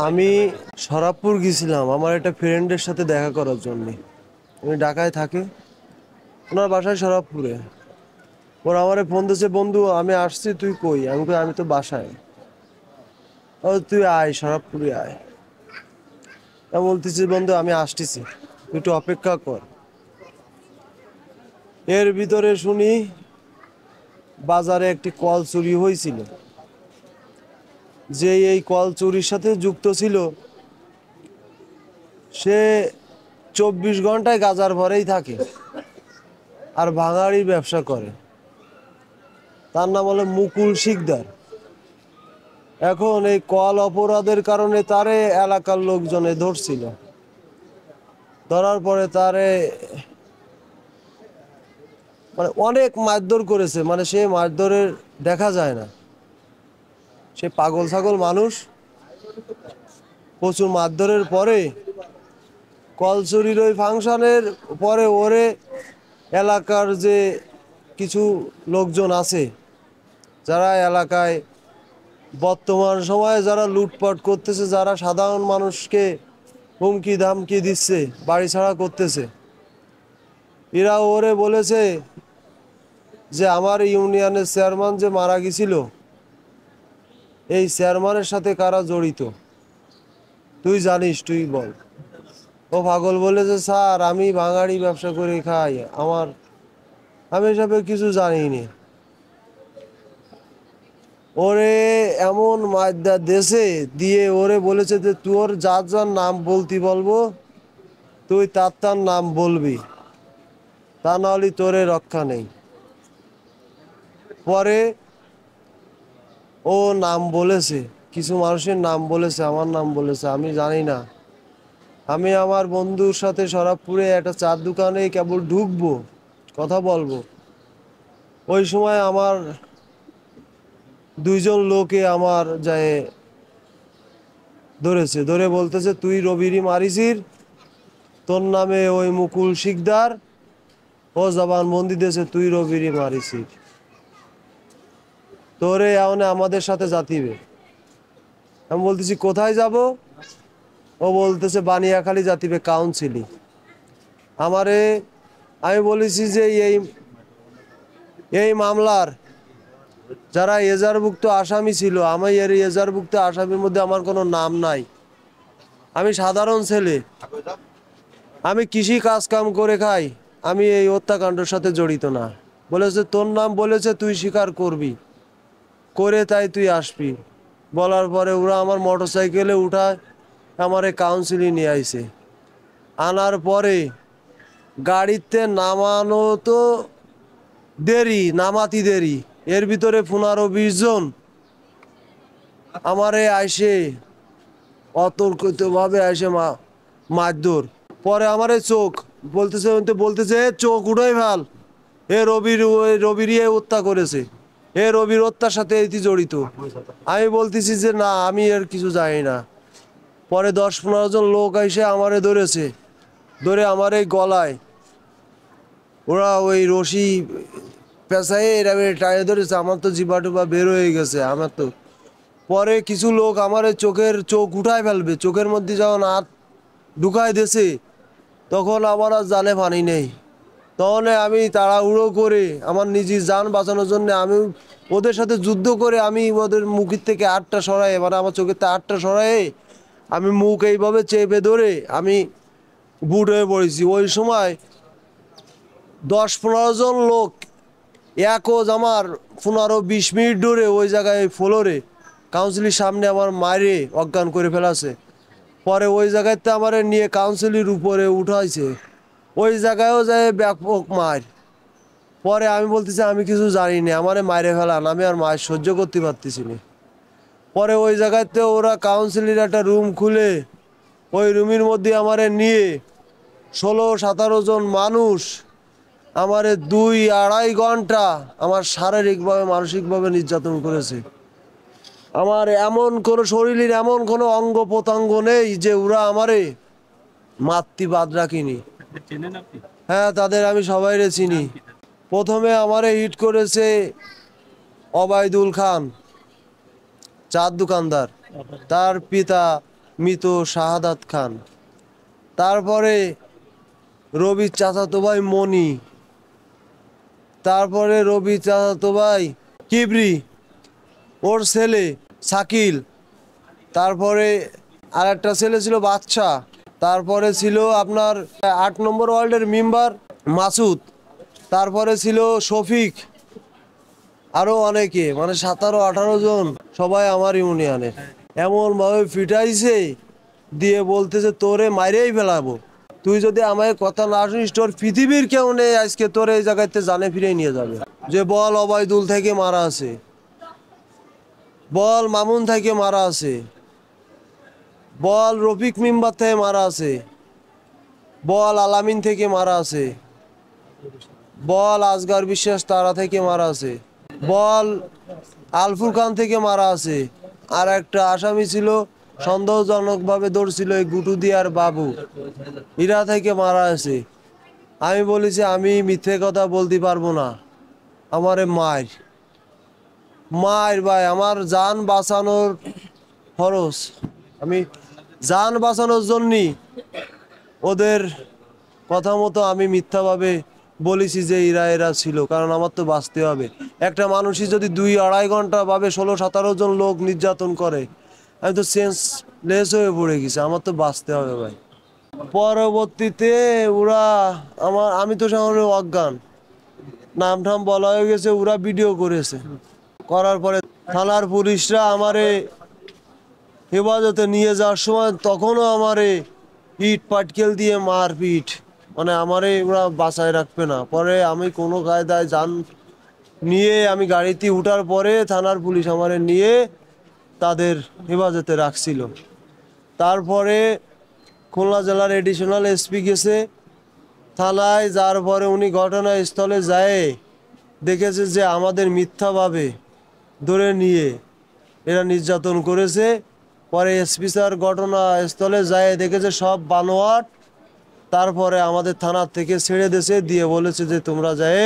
আমি শরাবপুর গেছিলাম আমার একটা ফ্রেন্ডের সাথে দেখা করার জন্য। উনি ঢাকায় থাকে, ওনার বাসায় শরাবপুরে। ওর আমারে ফোন দিয়েছে, বন্ধু আমি আসছি, তুই কই? আমি কই আমি তো বাসায়। ও তুই আয়, শরাবপুরে আয়। তা বলতেছি, বন্ধু আমি আসতেছি, তুই একটু অপেক্ষা কর। এর ভিতরে শুনি বাজারে একটি কল চুরি হয়েছিল। যে এই কল চুরির সাথে যুক্ত ছিল সে 24 ঘন্টায় গাজার ভরেই থাকে আর ভাঙাড়ির ব্যবসা করে। তার নাম হলো মুকুল শিকদার। এখন এই কল অপরাধের কারণে তারে এলাকার লোকজনে ধরছিল। ধরার পরে তারে মানে অনেক মারধর করেছে, মানে সে মারধরের দেখা যায় না, সে পাগল ছাগল মানুষ। প্রচুর মারধরের পরে কল চুরির ওই ফাংশনের পরে ওরে এলাকার যে কিছু লোকজন আছে, যারা এলাকায় বর্তমান সময়ে যারা লুটপাট করতেছে, যারা সাধারণ মানুষকে হুমকি ধামকি দিচ্ছে, বাড়ি ছাড়া করতেছে, এরা ওরে বলেছে যে আমার ইউনিয়নের চেয়ারম্যান যে মারা গেছিল, এই চেয়ারম্যানের সাথে কারা জড়িত তুই জানিস, তুই বল। ও পাগল বলেছে, স্যার আমি ভাঙাড়ি ব্যবসা করে খাই, আমি এসবের কিছু জানি না। ওরে এমন মাদ্দা দেশে দিয়ে ওরে বলেছে যে তোর যার যার নাম বলবো, তুই তার নাম বলবি, তা নাহলে তোরে রক্ষা নেই। পরে ও নাম বলেছে, কিছু মানুষের নাম বলেছে, আমার নাম বলেছে, আমি জানি না। আমি আমার বন্ধুর সাথে শরাবপুরে একটা চার দোকানে কেবল ঢুকবো, কথা বলবো, ওই সময় আমার দুইজন লোকে আমার যায় ধরেছে, ধরে বলতেছে তুই রবিরি মারিসির, তোর নামে ওই মুকুল শিকদার ও জবান বন্দি দিয়েছে, তুই রবিরি মারিসির, তোরে এমন আমাদের সাথে জাতিবে। আমি বলতেছি কোথায় যাব? ও বলতেছে বানিয়াখালী জাতিবে কাউন্সিলি আমারে। আমি বলেছি যে এই এই মামলার যারা এজাহারভুক্ত আসামি ছিল, আমি এর এজাহারভুক্ত আসামির মধ্যে আমার কোনো নাম নাই, আমি সাধারণ ছেলে, আমি কৃষি কাজ কাম করে খাই, আমি এই হত্যাকাণ্ডের সাথে জড়িত না। বলেছে তোর নাম বলেছে, তুই স্বীকার করবি, করে তাই তুই আসবি। বলার পরে ওরা আমার মোটর সাইকেলে উঠায় আমারে কাউন্সিলে নিয়ে আইছে। আনার পরে গাড়িতে নামানো তো দেরি, নামাতি দেরি, এর ভিতরে 15-20 জন আমারে আইসে অতর্কিতভাবে আইসে মারধর। পরে আমারে চোখ বলতেছে "এ চোখ উঠাই ভাল, এ রবির হত্যা করেছে, এ রবির হত্যার সাথে এটি জড়িত"। আমি বলতেছি যে না, আমি এর কিছু জানি না। পরে 10-15 জন লোক এসে আমারে ধরেছে, ধরে আমার এই গলায় ওরা ওই রশি পেঁচায় এরকম টায়ে ধরেছে, আমার তো জিবা টুবা বের হয়ে গেছে আমার তো। পরে কিছু লোক আমার চোখ উঠায় ফেলবে, চোখের মধ্যে যখন হাত ঢুকায় দিয়েছে, তখন আমার আর জানে পানি নেই। তখন আমি তাড়াহুড়ো করে আমার নিজের জান বাঁচানোর জন্য আমি ওদের সাথে যুদ্ধ করে আমি ওদের মুখের থেকে আটটা সরাই, মানে আমার চোখের থেকে আটটা সরাই আমি মুখ এইভাবে চেপে ধরে আমি বুট হয়ে পড়েছি। ওই সময় 10-15 জন লোক একজ আমার 15-20 মিনিট ধরে ওই জায়গায় ফ্লোরে কাউন্সিলের সামনে আমার মারে অজ্ঞান করে ফেলাছে। পরে ওই জায়গাতে আমার নিয়ে কাউন্সিলের উপরে উঠাইছে, ওই জায়গায়ও যায় ব্যাপক মার। পরে আমি বলতেছি আমি কিছু জানি না, আমারে মারে ফেলান, আমি আর মার সহ্য করতে পারতেছি না। পরে ওই জায়গাতে ওরা কাউন্সিলের একটা রুম খুলে ওই রুমের মধ্যে আমারে নিয়ে 16-17 জন মানুষ আমারে 2-2.5 ঘন্টা আমার শারীরিকভাবে মানসিকভাবে নির্যাতন করেছে। আমার এমন কোনো শরীরের এমন কোনো অঙ্গ প্রত্যঙ্গ নেই যে ওরা আমারে মাতৃ বাদ রাখিনি। হ্যাঁ, তাদের আমি সবাইরে চিনি। প্রথমে আমারে হিট করেছে অবায়দুল খান, চাঁদ দোকানদার, তার পিতা মৃত শাহাদাত খান। তারপরে রবির চাচাতো ভাই মনি, তারপরে রবির চাচাতো ভাই কিবরি, ওর ছেলে শাকিল, তারপরে আর একটা ছেলে ছিল বাদশা, তারপরে ছিল আপনার 8 নম্বর ওয়ার্ল্ডের মেম্বার মাসুদ, তারপরে ছিল শফিক, আরো অনেকে, মানে 17-18 জন সবাই আমার ইউনিয়নের। এমনভাবে ফিটাইছে দিয়ে বলতেছে তোরে মাইরেই ফেলাবো, তুই যদি আমায় কথা না শুনিস তোর পৃথিবীর কেউ নেই আজকে তোর এই জায়গাতে জানে ফিরে নিয়ে যাবে। যে বল অবায়দুল থেকে মারা আছে, বল মামুন থেকে মারা আছে, বল রফিক মেম্বার থেকে মারা আছে, বল আলামিন থেকে মারা আছে, বল আজগার বিশ্বাস তারা থেকে মারা আছে, বল আলফুর খান থেকে মারা আছে, আর একটা আসামি ছিল সন্দেহজনকভাবে ধরছিল এই গুটু দিয়ার বাবু, ইরা থেকে মারা আছে। আমি বলেছি আমি মিথ্যে কথা বলতে পারবো না, আমারে মায়ের মায়ের ভাই আমার জান বাঁচানোর খরচ, আমি জান বাঁচানোর জন্যই ওদের কথা মতো আমি মিথ্যাভাবে বলেছি যে এরা ছিল, কারণ আমার তো বাঁচতে হবে। একটা মানুষই যদি 2-2.5 ঘন্টা ভাবে 16-17 জন লোক নির্যাতন করে, আমি তো সেন্সলেস হয়ে পড়ে গেছি, আমার তো বাঁচতে হবে ভাই। পরবর্তীতে ওরা আমি তো সামনে অজ্ঞান, নাম ঠাম বলা হয়ে গেছে, ওরা ভিডিও করেছে, করার পরে থানার পুলিশরা আমারে হেফাজতে নিয়ে যাওয়ার সময় তখনও আমারে ইট পাটকেল দিয়ে মারপিট, মানে আমারে ওরা বাঁচায় রাখবে না। পরে আমি কোনো কায়দায় যান নিয়ে আমি গাড়িতে উঠার পরে থানার পুলিশ আমারে নিয়ে তাদের হেফাজতে রাখছিল। তারপরে খুলনা জেলার এডিশনাল এসপি গেছে থানায়, যার পরে উনি ঘটনাস্থলে যায় দেখেছে যে আমাদের মিথ্যাভাবে ধরে নিয়ে এরা নির্যাতন করেছে। পরে এসপি স্যার ঘটনাস্থলে যায় দেখেছে সব বানোয়াট, তারপরে আমাদের থানার থেকে ছেড়ে দিয়েছে, দিয়ে বলেছে যে তোমরা যায়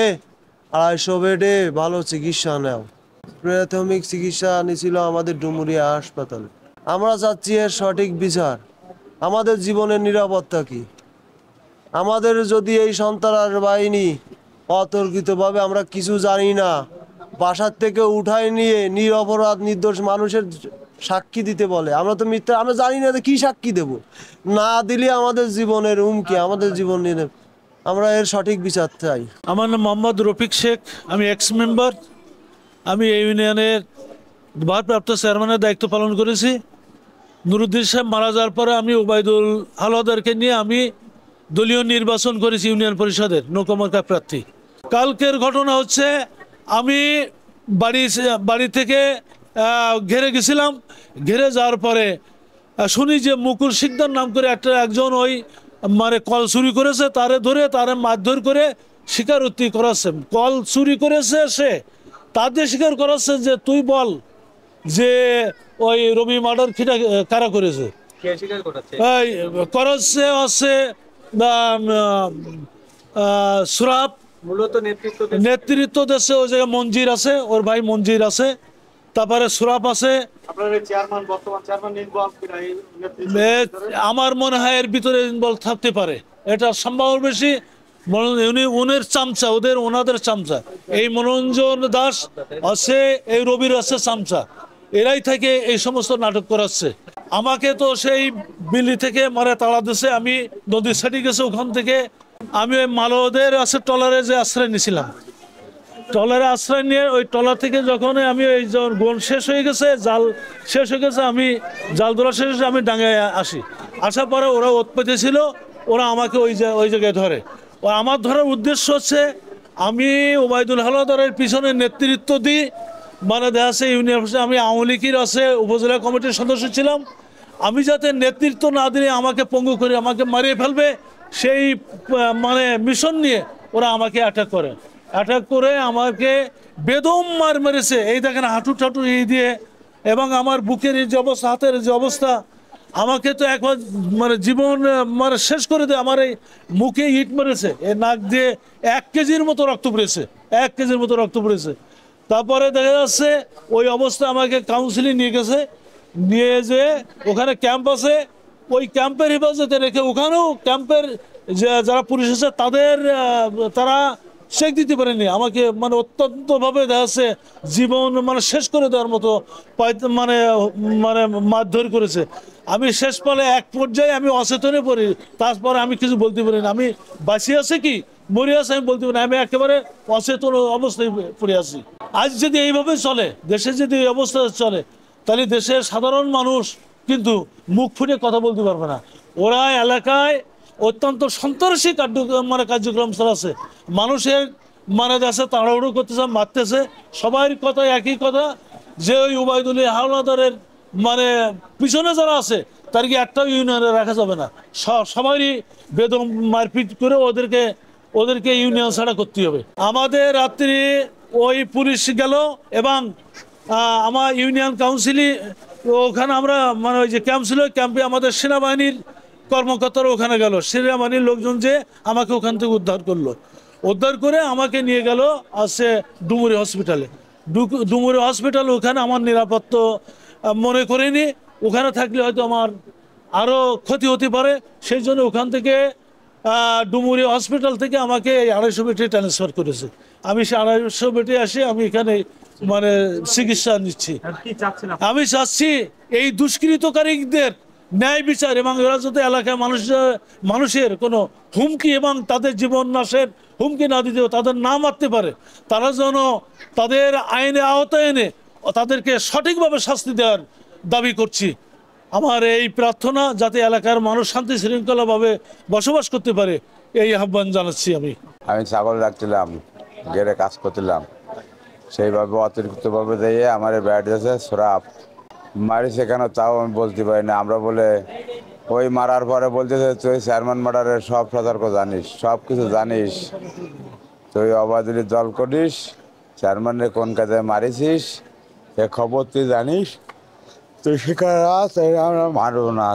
250 বেডে ভালো চিকিৎসা নাও। প্রাথমিক চিকিৎসা নিছিল আমাদের ডুমুরিয়া হাসপাতালে। আমরা চাচ্ছি এর সঠিক বিচার, আমাদের জীবনের নিরাপত্তা কি, আমাদের যদি এই সন্ত্রাস বাহিনী অতর্কিতভাবে আমরা কিছু জানি না বাসার থেকে উঠায় নিয়ে নিরপরাধ নির্দোষ মানুষের সাক্ষী দিতে বলে, আমরা তো মিথ্যা, আমরা জানি না যে কি সাক্ষী দেব, না দিলে আমাদের জীবনের হুমকি, আমাদের জীবন নিয়ে আমরা এর সঠিক বিচার চাই। আমার নাম মোহাম্মদ রফিক শেখ, আমি এক্স মেম্বার। আমি এই ইউনিয়নের ভারপ্রাপ্ত চেয়ারম্যানের দায়িত্ব পালন করেছি। নুরুদ্দিন সাহেব মারা যাওয়ার পরে আমি ওবায়দুল হালদারকে নিয়ে আমি দলীয় নির্বাচন করেছি ইউনিয়ন পরিষদের নৌকামার্কা প্রার্থী। কালকের ঘটনা হচ্ছে আমি বাড়ি থেকে ঘেরে গেছিলাম, ঘেরে যাওয়ার পরে শুনি যে মুকুল শিকদার নাম করে একজন ওই মানে কল চুরি করেছে, তারে ধরে তারে মারধর করে স্বীকারোক্তি করাচ্ছে কল চুরি করেছে সে, তাদের স্বীকার করাচ্ছে যে তুই বল যে ওই রবি মার্ডার কারা করেছে, করাচ্ছে হচ্ছে সুরাব মূলত নেতৃত্ব দেশে, ওই জায়গায় মঞ্জির আছে, ওর ভাই মঞ্জির আছে, তারপরে সুরাব আছে। আমার মনে হয় এর ভিতরে ইনভলভ থাকতে পারে, এটা সম্ভব বেশি। উনের চামচা, ওনাদের চামচা এই মনোরঞ্জন দাস আছে, এই রবির আছে চামচা, এরাই থেকে এই সমস্ত নাটক করাচ্ছে। আমাকে তো সেই বিলি থেকে মারে তাড়া দিছে, আমি নদীর সাইডে গেছে, ওখান থেকে আমি ওই মালদের আছে ট্রলারে যে আশ্রয় নিয়েছিলাম, ট্রলারে আশ্রয় নিয়ে ওই ট্রলার থেকে যখন আমি ওই গোল শেষ হয়ে গেছে, জাল শেষ হয়ে গেছে, আমি জাল ধরা শেষ হয়েছে, আমি ডাঙায় আসার পরে ওরা উৎপত্তি ছিল, ওরা আমাকে ওই জায়গায় ধরে। আমার ধরার উদ্দেশ্য হচ্ছে আমি ওবায়দুল হালদারের পিছনে নেতৃত্ব দিই, মানে দেখা যাচ্ছে ইউনিয়ন আমি আওয়ামী লীগের আছে উপজেলা কমিটির সদস্য ছিলাম, আমি যাতে নেতৃত্ব না দিলে আমাকে পঙ্গু করে আমাকে মারিয়ে ফেলবে সেই মানে মিশন নিয়ে ওরা আমাকে অ্যাটাক করে আমাকে বেদম মেরেছে। এই দেখেন হাঁটু টাটু এই দিয়ে, এবং আমার বুকের এই যে অবস্থা, হাতের যে অবস্থা, আমাকে তো একবার মানে জীবন মানে শেষ করে দেয়। আমার এই মুখে ইট মেরেছে, এই নাক দিয়ে 1 কেজির মতো রক্ত পড়েছে, 1 কেজির মতো রক্ত পড়েছে। তারপরে দেখা যাচ্ছে ওই অবস্থা আমাকে কাউন্সিলিং নিয়ে গেছে, নিয়ে যে ওখানে ক্যাম্প আছে, ওই ক্যাম্পের হেফাজতে রেখে ওখানেও ক্যাম্পের যারা পুলিশ আছে তাদের তারা চেক দিতে পারেনি আমাকে, মানে অত্যন্তভাবে দেখা যাচ্ছে জীবন মানে শেষ করে দেওয়ার মতো মানে মানে মারধর করেছে। আমি শেষ পালে এক পর্যায়ে আমি অচেতনে পড়ি, তারপরে আমি কিছু বলতে পারি না, আমি বাঁচিয়ে আছে কি মরে আছে আমি বলতে পারি না, আমি একেবারে অচেতন অবস্থায় পড়ে আছি। আজ যদি এইভাবে চলে, দেশে যদি এই অবস্থা চলে, তাহলে দেশের সাধারণ মানুষ কিন্তু মুখ ফুটে কথা বলতে পারবে না। ওরা এলাকায় অত্যন্ত সন্ত্রাসী কার্যক্রম চালাচ্ছে, মানুষের মানে দেশে তাড়াহুড়ো করতেছে, মারতেছে। সবার কথা একই কথা যে ওই উবাইদুল হাওলাদারের মানে পিছনে যারা আছে তাদেরকে একটাও ইউনিয়নে রাখা যাবে না, সবারই বেদম মারপিট করে ওদেরকে ইউনিয়ন ছাড়া করতে হবে। আমাদের রাত্রি ওই পুলিশ গেল এবং আমার ইউনিয়ন কাউন্সিলই ওখানে আমরা মানে ওই যে ক্যাম্প ছিল, ক্যাম্পে আমাদের সেনাবাহিনীর কর্মকর্তারা ওখানে গেল, সেনাবাহিনীর লোকজন যে আমাকে ওখান থেকে উদ্ধার করে আমাকে নিয়ে গেল আছে ডুমুরি হসপিটালে। ডুমুরি হসপিটাল ওখানে আমার নিরাপত্তা মনে করিনি, ওখানে থাকলে হয়তো আমার আরও ক্ষতি হতে পারে, সেই জন্য ওখান থেকে ডুমুরি হসপিটাল থেকে আমাকে এই 250 বেডে ট্রান্সফার করেছে। আমি সে 250 বেডে আসি আমি এখানে মানে চিকিৎসা নিচ্ছি। আমি চাচ্ছি এই দুষ্কৃতকারীদের ন্যায় বিচার এবং এরা যাতে এলাকায় মানুষের কোনো হুমকি এবং তাদের জীবন নাশের হুমকি না দিতে, তাদের না মারতে পারে, তারা যেন তাদের আইনে আওতায় এনে তাদেরকে সঠিকভাবে শাস্তি দেওয়ার দাবি করছি। আমার এই প্রার্থনা যাতে এলাকার মানুষ শান্তি শৃঙ্খলাভাবে বসবাস করতে পারে, এই আহ্বান জানাচ্ছি। আমি ছাগল রাখছিলাম, গেড়ে কাজ করছিলাম, সেইভাবে অতিরিক্তভাবে দিয়ে আমার ব্যাট দিয়েছে সরাপ মারিছে কেন তাও আমি বলতে পারি না। আমরা বলে ওই মারার পরে বলতেছে তুই চেয়ারম্যান মার্ডারের সব সতর্ক জানিস, সব কিছু জানিস, তুই অবাধুলি দল করিস, চেয়ারম্যানের কোন কাজে মারিছিস এ খবর তুই জানিস, তুই সেখানে আমরা মারব না।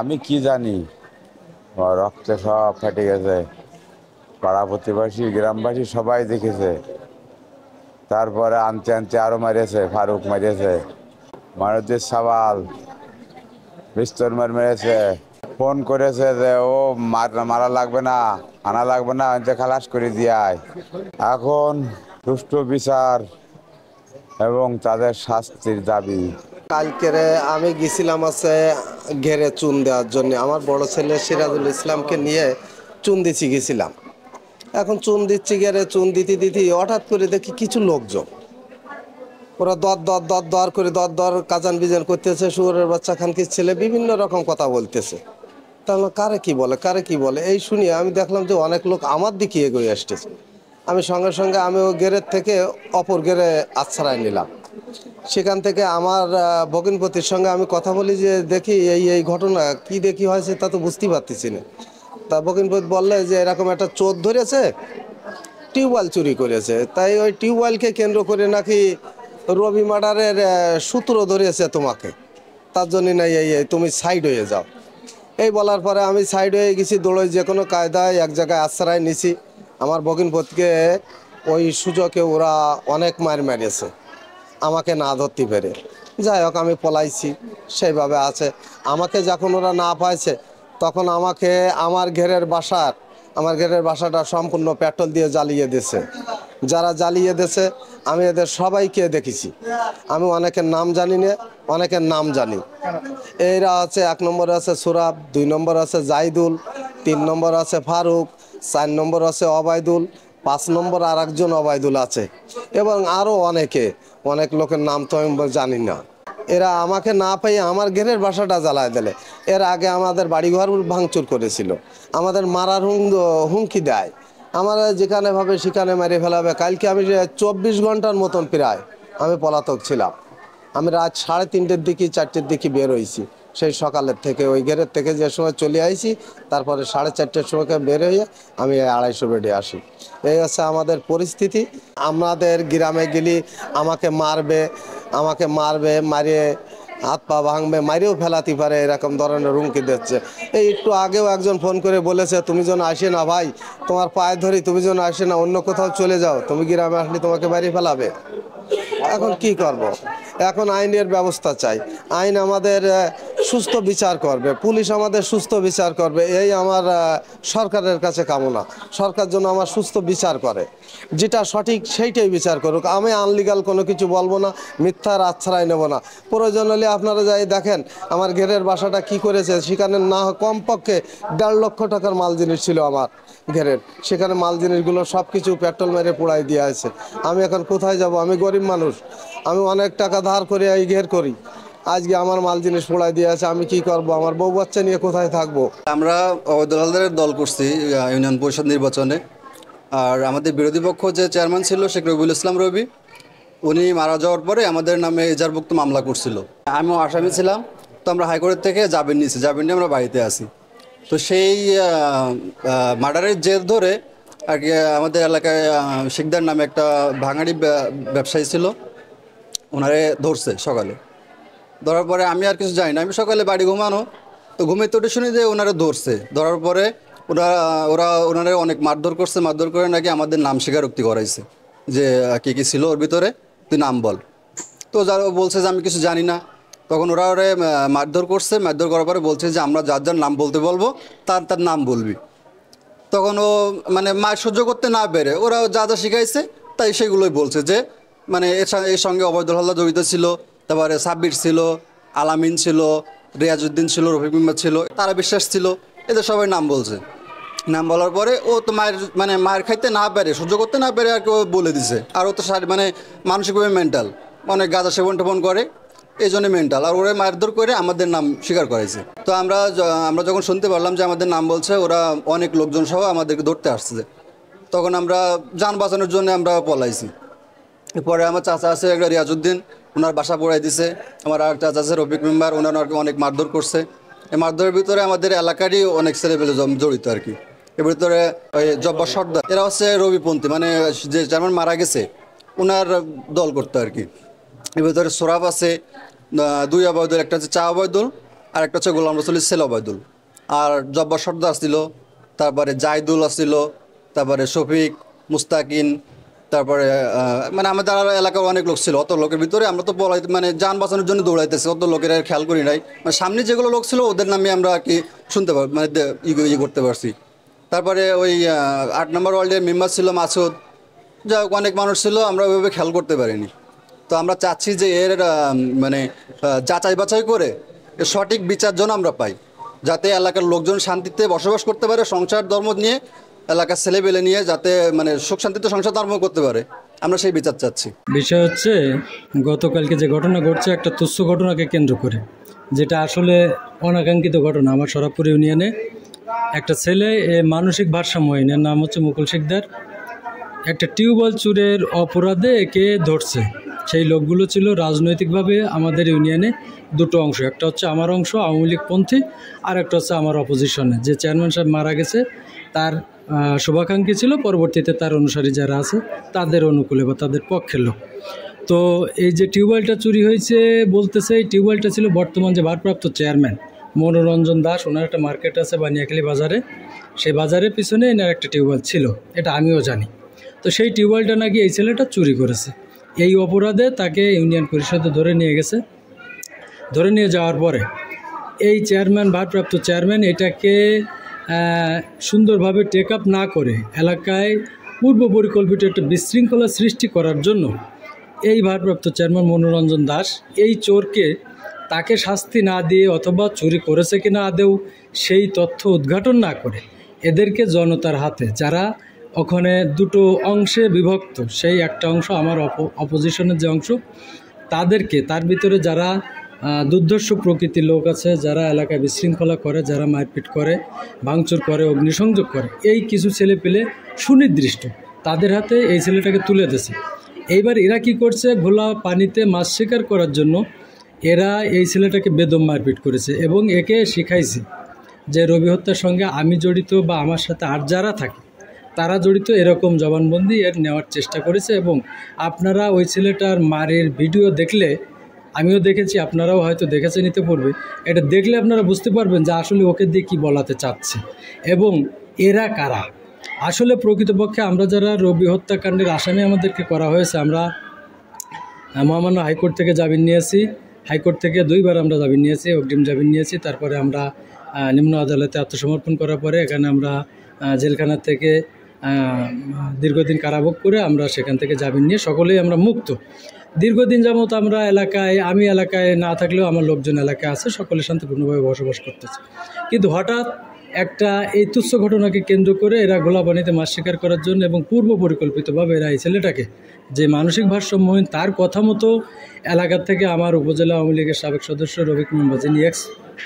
আমি কি জানি, রক্তে সব ফেটে গেছে, পাড়া প্রতিবাসী গ্রামবাসী সবাই দেখেছে। তারপরে আনতে আনতে আরো মারিয়েছে, ফারুক মারিয়েছে, মারুদ্দিন সাওয়াল বিস্তর মেরেছে, ফোন করেছে যে ও মারা লাগবে না, আনা লাগবে না, খালাস করে দিয়ায়। এখন সুষ্ঠু বিচার এবং তাদের শাস্তির দাবি। কালকেরে আমি গেছিলাম আছে ঘেরে চুন দেওয়ার জন্য, আমার বড় ছেলে সিরাজুল ইসলামকে নিয়ে চুন দিচ্ছি গেছিলাম। এখন চুন দিচ্ছি ঘেরে চুন দিতে দিতে হঠাৎ করে দেখি কিছু লোকজন ওরা দর করে দর কাজান বিজান করতেছে, শুয়োরের বাচ্চা খানকির ছেলে বিভিন্ন রকম কথা বলতেছে। তাহলে কারে কি বলে এই শুনিয়ে আমি দেখলাম যে অনেক লোক আমার দিকে এগিয়ে আসতেছে। আমি সঙ্গে সঙ্গে আমি ও গেরের থেকে অপর গেরে আশ্রয় নিলাম। সেখান থেকে আমার ভগিনপতির সঙ্গে আমি কথা বলি যে দেখি এই ঘটনা কি দেখি হয়েছে তা তো বুঝতেই পারতেছি না। তা ভগিনপতি বললে যে এরকম একটা চোর ধরেছে, টিউবওয়েল চুরি করেছে, তাই ওই টিউবওয়েলকে কেন্দ্র করে নাকি রবি মার্ডারের সূত্র ধরেছে তোমাকে, তার জন্য নাই এই তুমি সাইড হয়ে যাও। এই বলার পরে আমি সাইড হয়ে গেছি, দৌড়ে যে কোনো কায়দায় এক জায়গায় আশ্রয় নিছি। আমার ভগিনপতিকে ওই সুযোগে ওরা অনেক মারিয়েছে আমাকে না ধরতে পেরে। যাই হোক আমি পলাইছি, সেইভাবে আছে। আমাকে যখন ওরা না পাইছে তখন আমাকে আমার ঘেরের বাসাটা সম্পূর্ণ পেট্রোল দিয়ে জ্বালিয়ে দিয়েছে। যারা জ্বালিয়ে দিয়েছে আমি এদের সবাইকে দেখেছি, আমি অনেকের নাম জানি না, অনেকের নাম জানি। এরা আছে 1 নম্বরে আছে সুরাব, 2 নম্বর আছে জাইদুল, 3 নম্বর আছে ফারুক, 4 নম্বর আছে অবায়দুল, 5 নম্বর আর একজন অবায়দুল আছে এবং আরও অনেক লোকের নাম তো আমি জানি না। এরা আমাকে না পেয়ে আমার ঘেরের বাসাটা জ্বালায় দিলে। এর আগে আমাদের বাড়িঘর ভাঙচুর করেছিল, আমাদের মারার হুমকি দেয়, আমার যেখানে ভাবে সেখানে মেরে ফেলাবে। কালকে আমি 24 ঘন্টার মতন প্রায় আমি পলাতক ছিলাম। আমি রাত 3:30-4টার দিকে বের হয়েছি, সেই সকালের থেকে ওই ঘেরের থেকে যে সময় চলে আইছি, তারপরে 4:30টার সময় বের হয়ে আমি 250 বেডে আসি। এই হচ্ছে আমাদের পরিস্থিতি। আমাদের গ্রামে গেলে আমাকে মারবে, মারিয়ে হাত পা ভাঙবে, মারিয়েও ফেলাতে পারে, এরকম ধরনের হুমকি দিচ্ছে। এই একটু আগেও একজন ফোন করে বলেছে তুমি যেন আসে না ভাই, তোমার পায়ে ধরি, তুমি যেন আসে না, অন্য কোথাও চলে যাও, তুমি গ্রামে আসলে তোমাকে মারিয়ে ফেলাবে। এখন কি করব। এখন আইনের ব্যবস্থা চাই, আইন আমাদের সুস্থ বিচার করবে, পুলিশ আমাদের সুস্থ বিচার করবে, এই আমার সরকারের কাছে কামনা। সরকার যেন আমার সুস্থ বিচার করে, যেটা সঠিক সেইটাই বিচার করুক। আমি আনলিগাল কোনো কিছু বলবো না, মিথ্যার আশ্রয় নেব না। প্রয়োজন হলে আপনারা যাই দেখেন আমার ঘেরের বাসাটা কি করেছে, সেখানে না কমপক্ষে 1.5 লক্ষ টাকার মাল জিনিস ছিল আমার ঘেরের, সেখানে মাল জিনিসগুলো সব কিছু পেট্রোল মেরে পোড়াই দিয়ে আছে। আমি এখন কোথায় যাব? আমি গরিব মানুষ, আমি অনেক টাকা ধার করে এই ঘের করি, আজকে আমার মাল জিনিস পোড়াই দিয়ে আছে, আমি কি করব? আমার বউ বাচ্চা নিয়ে কোথায় থাকবো? আমরা অবৈধ হালদারের দল করছি ইউনিয়ন পরিষদ নির্বাচনে। আর আমাদের বিরোধী পক্ষ যে চেয়ারম্যান ছিল শেখ রবিউল ইসলাম রবি, উনি মারা যাওয়ার পরে আমাদের নামে এজাহারভুক্ত মামলা করছিল। আমিও আসামি ছিলাম, তো আমরা হাইকোর্ট থেকে জামিন নিয়েছি, জামিন নিয়ে আমরা বাড়িতে আসি। তো সেই মার্ডারের জের ধরে আর কি আমাদের এলাকায় শিকদার নামে একটা ভাঙাড়ি ব্যবসায়ী ছিল, ওনারে ধরছে সকালে। ধরার পরে আমি আর কিছু জানি না, আমি সকালে বাড়ি ঘুমানো, তো ঘুমিয়ে উঠে শুনি যে ওনারা ধরছে। ধরার পরে ওনারা অনেক মারধর করছে, মারধর করে নাকি আমাদের নাম স্বীকারোক্তি করাইছে যে কী কী ছিল ওর ভিতরে, তুই নাম বল। তো যারা বলছে যে আমি কিছু জানি না, তখন ওরা মারধর করছে। মারধর করার পরে বলছে যে আমরা যার যার নাম বলতে বলবো তার নাম বলবি। তখন ও মানে মার সহ্য করতে না পেরে ওরা যা যা শিখাইছে তাই সেগুলোই বলছে, যে মানে এর সঙ্গে অবৈধ হালদার জড়িত ছিল, তারপরে সাব্বির ছিল, আলামিন ছিল, রিয়াজউদ্দিন ছিল, রফিক মেম্বার ছিল, তারা বিশ্বাস ছিল, এদের সবাই নাম বলছে। নাম বলার পরে ও তো মায়ের খাইতে না পেরে, সহ্য করতে না পেরে আর কি ও বলে দিছে। আর ও তো মানে মানসিকভাবে মেন্টাল, অনেক গাঁজা সেবন টেবন করে, এই জন্য মেন্টাল। আর ওরা মারধর করে আমাদের নাম স্বীকার করাইছে। তো আমরা যখন শুনতে পারলাম যে আমাদের নাম বলছে, ওরা অনেক লোকজন সহ আমাদেরকে ধরতে আসছে, তখন আমরা যান বাঁচানোর জন্য আমরা পলাইছি। এরপরে আমার চাচা আছে একটা রিয়াজউদ্দিন, ওনার বাসা পড়াই দিছে। আমার আর চাচা আছে রফিক মেম্বার, ওনার অনেক মারধর করছে। এই মারধরের ভিতরে আমাদের এলাকারই অনেক ছেলেপেলে জড়িত আর কি। এর ভিতরে ওই জব্বার সর্দার, এরা হচ্ছে রবিপন্থী, মানে যে চেয়ারম্যান মারা গেছে ওনার দল করতো আর কি। এর ভিতরে সোরাব আছে, 2 অবৈধুল, একটা হচ্ছে চা অবৈধুল, আর একটা হচ্ছে গোলাম রসুলের ছেলে অবৈধুল। আর জব্বার সর্দার আসছিল, তারপরে জাইদুল আসছিল, তারপরে শফিক, মুস্তাকিন, তারপরে মানে আমাদের এলাকার অনেক লোক ছিল। অত লোকের ভিতরে আমরা তো মানে যান বাঁচানোর জন্য দৌড়াইতেছি, অত লোকের খেয়াল করি নাই। মানে সামনে যেগুলো লোক ছিল ওদের নামে আমরা আর কি শুনতে পারি, মানে করতে পারছি। তারপরে ওই 8 নম্বর ওয়ার্ল্ডের মেম্বার ছিল মাসুদ, যা অনেক মানুষ ছিল, আমরা ওইভাবে খেয়াল করতে পারিনি। তো আমরা চাচ্ছি যে এর মানে যাচাই বাছাই করে সঠিক বিচার যেন আমরা পাই, যাতে এলাকার লোকজন শান্তিতে বসবাস করতে পারে, সংসার ধর্ম নিয়ে, এলাকার ছেলেবেলে নিয়ে যাতে মানে সুখ শান্তিতে সংসার ধর্ম করতে পারে, আমরা সেই বিচার চাচ্ছি। বিষয় হচ্ছে গতকালকে যে ঘটনা ঘটছে একটা তুচ্ছ ঘটনাকে কেন্দ্র করে, যেটা আসলে অনাকাঙ্ক্ষিত ঘটনা। আমার সরাবপুর ইউনিয়নে একটা ছেলে মানসিক ভারসাম্যহীন, এর নাম হচ্ছে মুকুল শিকদার, একটা টিউবওয়েল চুরের অপরাধে একে ধরছে। সেই লোকগুলো ছিল রাজনৈতিকভাবে আমাদের ইউনিয়নে 2টো অংশ, একটা হচ্ছে আমার অংশ আওয়ামী লীগপন্থী, আর একটা হচ্ছে আমার অপোজিশনে। যে চেয়ারম্যান সাহেব মারা গেছে তার শুভাকাঙ্ক্ষী ছিল, পরবর্তীতে তার অনুসারী যারা আছে তাদের অনুকূলে বা তাদের পক্ষের লোক। তো এই যে টিউবওয়েলটা চুরি হয়েছে বলতেছে, এই টিউবওয়েলটা ছিল বর্তমান যে ভারপ্রাপ্ত চেয়ারম্যান মনোরঞ্জন দাস, ওনার একটা মার্কেট আছে বানিয়াখালী বাজারে, সেই বাজারের পিছনে এনার একটা টিউবওয়েল ছিল, এটা আমিও জানি। তো সেই টিউবওয়েলটা নাকি এই ছেলেটা চুরি করেছে। এই অপরাধে তাকে ইউনিয়ন পরিষদে ধরে নিয়ে গেছে। ধরে নিয়ে যাওয়ার পরে এই চেয়ারম্যান, ভারপ্রাপ্ত চেয়ারম্যান, এটাকে সুন্দরভাবে টেক আপ না করে এলাকায় পূর্ব পরিকল্পিত একটা বিশৃঙ্খলা সৃষ্টি করার জন্য এই ভারপ্রাপ্ত চেয়ারম্যান মনোরঞ্জন দাস এই চোরকে তাকে শাস্তি না দিয়ে, অথবা চুরি করেছে কিনা আদেও সেই তথ্য উদ্ঘাটন না করে, এদেরকে জনতার হাতে, যারা ওখানে 2টো অংশে বিভক্ত, সেই একটা অংশ আমার অপোজিশনের যে অংশ, তাদেরকে, তার ভিতরে যারা দুর্ধর্ষ প্রকৃতির লোক আছে, যারা এলাকায় বিশৃঙ্খলা করে, যারা মারপিট করে, ভাঙচুর করে, অগ্নিসংযোগ করে, এই কিছু ছেলে পেলে সুনির্দিষ্ট, তাদের হাতে এই ছেলেটাকে তুলে দিয়েছে। এইবার এরা কি করছে, ঘোলা পানিতে মাছ শিকার করার জন্য এরা এই ছেলেটাকে বেদম মারপিট করেছে এবং একে শিখাইছে যে রবি হত্যার সঙ্গে আমি জড়িত বা আমার সাথে আর যারা থাকে তারা জড়িত, এরকম জবানবন্দি এর নেওয়ার চেষ্টা করেছে। এবং আপনারা ওই ছেলেটার মারের ভিডিও দেখলে, আমিও দেখেছি, আপনারাও হয়তো দেখেছেন, নিতে পড়বে, এটা দেখলে আপনারা বুঝতে পারবেন যে আসলে ওকে দিয়ে কী বলাতে চাচ্ছে এবং এরা কারা। আসলে প্রকৃতপক্ষে আমরা যারা রবি হত্যাকাণ্ডের আসামি আমাদেরকে করা হয়েছে, আমরা মহামান্য হাইকোর্ট থেকে জামিন নিয়েছি, হাইকোর্ট থেকে 2বার আমরা জামিন নিয়েছি, অগ্রিম জামিন নিয়েছি। তারপরে আমরা নিম্ন আদালতে আত্মসমর্পণ করার পরে এখানে আমরা জেলখানা থেকে দীর্ঘদিন কারাভোগ করে আমরা সেখান থেকে জামিন নিয়ে সকলেই আমরা মুক্ত। দীর্ঘদিন যাবত আমরা এলাকায়, আমি এলাকায় না থাকলেও আমার লোকজন এলাকায় আছে, সকলে শান্তিপূর্ণভাবে বসবাস করতেছে। কিন্তু হঠাৎ একটা এই তুচ্ছ ঘটনাকে কেন্দ্র করে এরা গোলাপানিতে মাছ শিকার করার জন্য এবং পূর্ব পরিকল্পিতভাবে এরা এই ছেলেটাকে যে মানসিক ভারসাম্যহীন, তার কথা মতো এলাকার থেকে আমার উপজেলা আওয়ামী লীগের সাবেক সদস্য রফিক মেম্বার, যিনি এক্স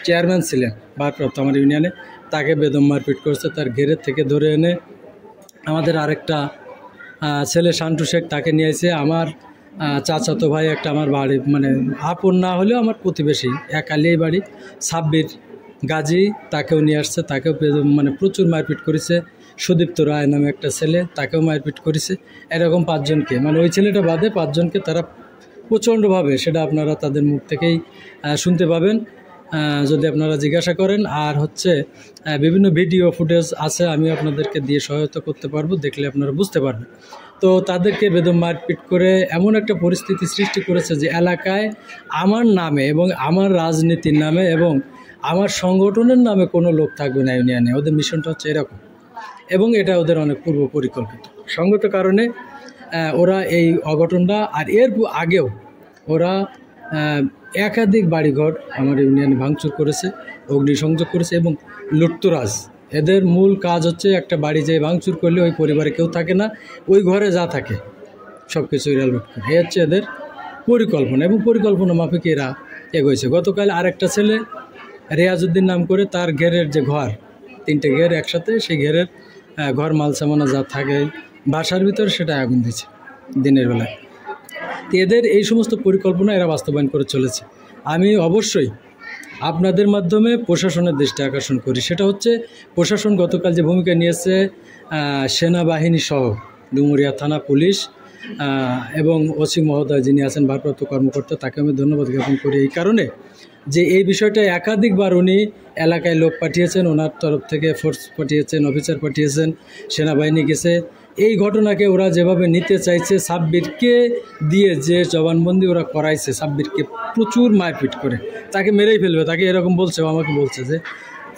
চেয়ারম্যান ছিলেন ভারপ্রাপ্ত আমার ইউনিয়নে, তাকে বেদম মারপিট করছে। তার ঘেরের থেকে ধরে এনে আমাদের আরেকটা ছেলে শান্টু শেখ, তাকে নিয়ে এসে আমার চাচাতো ভাই একটা, আমার বাড়ি মানে আপন না হলেও আমার প্রতিবেশী, একালিয়াই বাড়ি, সাব্বির গাজী, তাকেও নিয়ে আসছে, তাকেও মানে প্রচুর মারপিট করেছে। সুদীপ্ত রায় নামে একটা ছেলে, তাকেও মারপিট করেছে। এরকম 5 জনকে, মানে ওই ছেলেটা বাদে 5 জনকে তারা প্রচণ্ডভাবে, সেটা আপনারা তাদের মুখ থেকেই শুনতে পাবেন যদি আপনারা জিজ্ঞাসা করেন। আর হচ্ছে বিভিন্ন ভিডিও ফুটেজ আছে, আমি আপনাদেরকে দিয়ে সহায়তা করতে পারবো, দেখলে আপনারা বুঝতে পারবেন। তো তাদেরকে বেদম মারপিট করে এমন একটা পরিস্থিতি সৃষ্টি করেছে যে এলাকায় আমার নামে এবং আমার রাজনীতির নামে এবং আমার সংগঠনের নামে কোনো লোক থাকবে না ইউনিয়নে। ওদের মিশনটা হচ্ছে এরকম, এবং এটা ওদের অনেক পূর্ব পরিকল্পিত। সঙ্গত কারণে ওরা এই অঘটনটা, আর এর আগেও ওরা একাধিক বাড়িঘর আমার ইউনিয়নে ভাঙচুর করেছে, অগ্নিসংযোগ করেছে এবং লুটতরাজ। এদের মূল কাজ হচ্ছে একটা বাড়ি যে ভাঙচুর করলে ওই পরিবারে কেউ থাকে না, ওই ঘরে যা থাকে সব কিছু এরা লুট করে। এই হচ্ছে এদের পরিকল্পনা, এবং পরিকল্পনা মাফিক এরা এগোয়েছে। গতকাল আরেকটা ছেলে রেয়াজউদ্দিন নাম করে, তার ঘেরের যে ঘর, 3টে ঘের একসাথে, সেই ঘেরের ঘর মাল সামানা যা থাকে বাসার ভিতরে, সেটা আগুন দিচ্ছে দিনের বেলায়। তো এদের এই সমস্ত পরিকল্পনা এরা বাস্তবায়ন করে চলেছে। আমি অবশ্যই আপনাদের মাধ্যমে প্রশাসনের দৃষ্টি আকর্ষণ করি। সেটা হচ্ছে প্রশাসন গতকাল যে ভূমিকা নিয়েছে, সেনাবাহিনী সহ ডুমুরিয়া থানা পুলিশ এবং ওসি মহোদয় যিনি আছেন ভারপ্রাপ্ত কর্মকর্তা, তাকে আমি ধন্যবাদ জ্ঞাপন করি এই কারণে যে এই বিষয়টা একাধিকবার উনি এলাকায় লোক পাঠিয়েছেন, ওনার তরফ থেকে ফোর্স পাঠিয়েছেন, অফিসার পাঠিয়েছেন, সেনাবাহিনী গেছে। এই ঘটনাকে ওরা যেভাবে নিতে চাইছে, সাব্বিরকে দিয়ে যে জবানবন্দি ওরা করাইছে, সাব্বিরকে প্রচুর মারপিট করে তাকে মেরেই ফেলবে, তাকে এরকম বলছে, আমাকে বলছে যে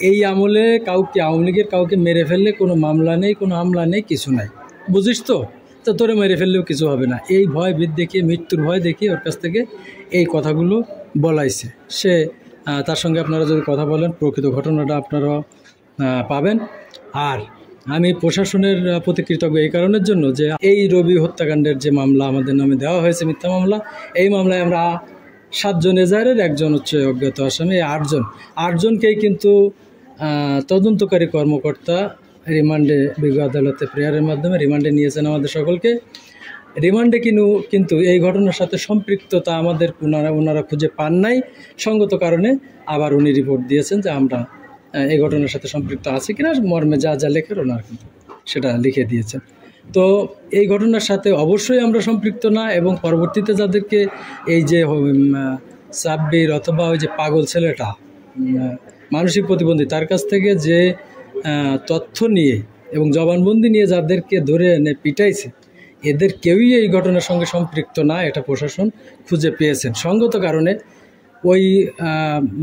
এই আমলে কাউকে, আওয়ামী লীগের কাউকে মেরে ফেললে কোনো মামলা নেই, কোনো হামলা নেই, কিছু নাই, বুঝিস তো, তো তোরে মেরে ফেললেও কিছু হবে না। এই ভয় ভীত দেখিয়ে, মৃত্যুর ভয় দেখিয়ে ওর কাছ থেকে এই কথাগুলো বলাইছে। সে তার সঙ্গে আপনারা যদি কথা বলেন, প্রকৃত ঘটনাটা আপনারা পাবেন। আর আমি প্রশাসনের প্রতি কৃতজ্ঞ এই কারণের জন্য যে এই রবি হত্যাকাণ্ডের যে মামলা আমাদের নামে দেওয়া হয়েছে, মিথ্যা মামলা, এই মামলায় আমরা 7 জন এজাহারের, 1 জন হচ্ছে অজ্ঞাত আসামি, 8 জনকেই কিন্তু তদন্তকারী কর্মকর্তা রিমান্ডে, বিজ্ঞ আদালতে প্রেয়ারের মাধ্যমে রিমান্ডে নিয়েছেন আমাদের সকলকে। রিমান্ডে কিন্তু এই ঘটনার সাথে সম্পৃক্ততা আমাদের ওনারা খুঁজে পান নাই, সঙ্গত কারণে আবার উনি রিপোর্ট দিয়েছেন যে আমরা এই ঘটনার সাথে সম্পৃক্ত আছি কিনা, মর্মে যা যা লেখার ওনারা কিন্তু সেটা লিখে দিয়েছেন। তো এই ঘটনার সাথে অবশ্যই আমরা সম্পৃক্ত না, এবং পরবর্তীতে যাদেরকে এই যে সাব্বির অথবা ওই যে পাগল ছেলেটা মানসিক প্রতিবন্ধী, তার কাছ থেকে যে তথ্য নিয়ে এবং জবানবন্দি নিয়ে যাদেরকে ধরে এনে পিটাইছে, এদের কেউই এই ঘটনার সঙ্গে সম্পৃক্ত না, এটা প্রশাসন খুঁজে পেয়েছেন। সঙ্গত কারণে ওই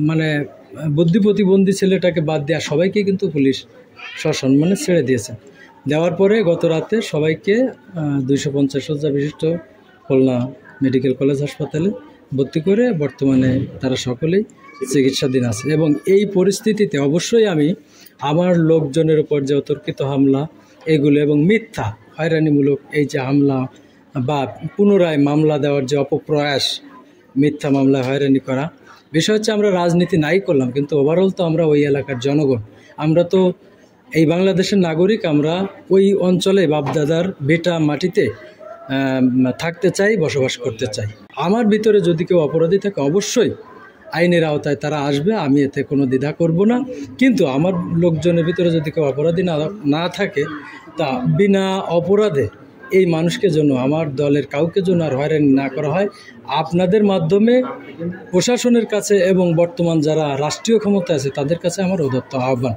মানে বুদ্ধি প্রতিবন্ধী ছেলেটাকে বাদ দেওয়া সবাইকে কিন্তু পুলিশ সসম্মানে ছেড়ে দিয়েছে। দেওয়ার পরে গত রাতে সবাইকে 250 শয্যা বিশিষ্ট খুলনা মেডিকেল কলেজ হাসপাতালে ভর্তি করে বর্তমানে তারা সকলেই চিকিৎসাধীন আছে। এবং এই পরিস্থিতিতে অবশ্যই আমি আমার লোকজনের উপর যে অতর্কিত হামলা এগুলো এবং মিথ্যা হয়রানিমূলক এই যে হামলা বা পুনরায় মামলা দেওয়ার যে অপপ্রয়াস, মিথ্যা মামলা হয়রানি করা, বিষয় হচ্ছে আমরা রাজনীতি নাই করলাম, কিন্তু ওভারঅল তো আমরা ওই এলাকার জনগণ, আমরা তো এই বাংলাদেশের নাগরিক, আমরা ওই অঞ্চলে বাপদাদার বেটা মাটিতে থাকতে চাই, বসবাস করতে চাই। আমার ভিতরে যদি কেউ অপরাধী থাকে অবশ্যই আইনের আওতায় তারা আসবে, আমি এতে কোনো দ্বিধা করব না। কিন্তু আমার লোকজনের ভিতরে যদি কেউ অপরাধী না থাকে, তা বিনা অপরাধে এই মানুষকে জন্য, আমার দলের কাউকে জন্য আর হয়রানি না করা হয়, আপনাদের মাধ্যমে প্রশাসনের কাছে এবং বর্তমান যারা রাষ্ট্রীয় ক্ষমতা আছে তাদের কাছে আমার উদাত্ত আহ্বান।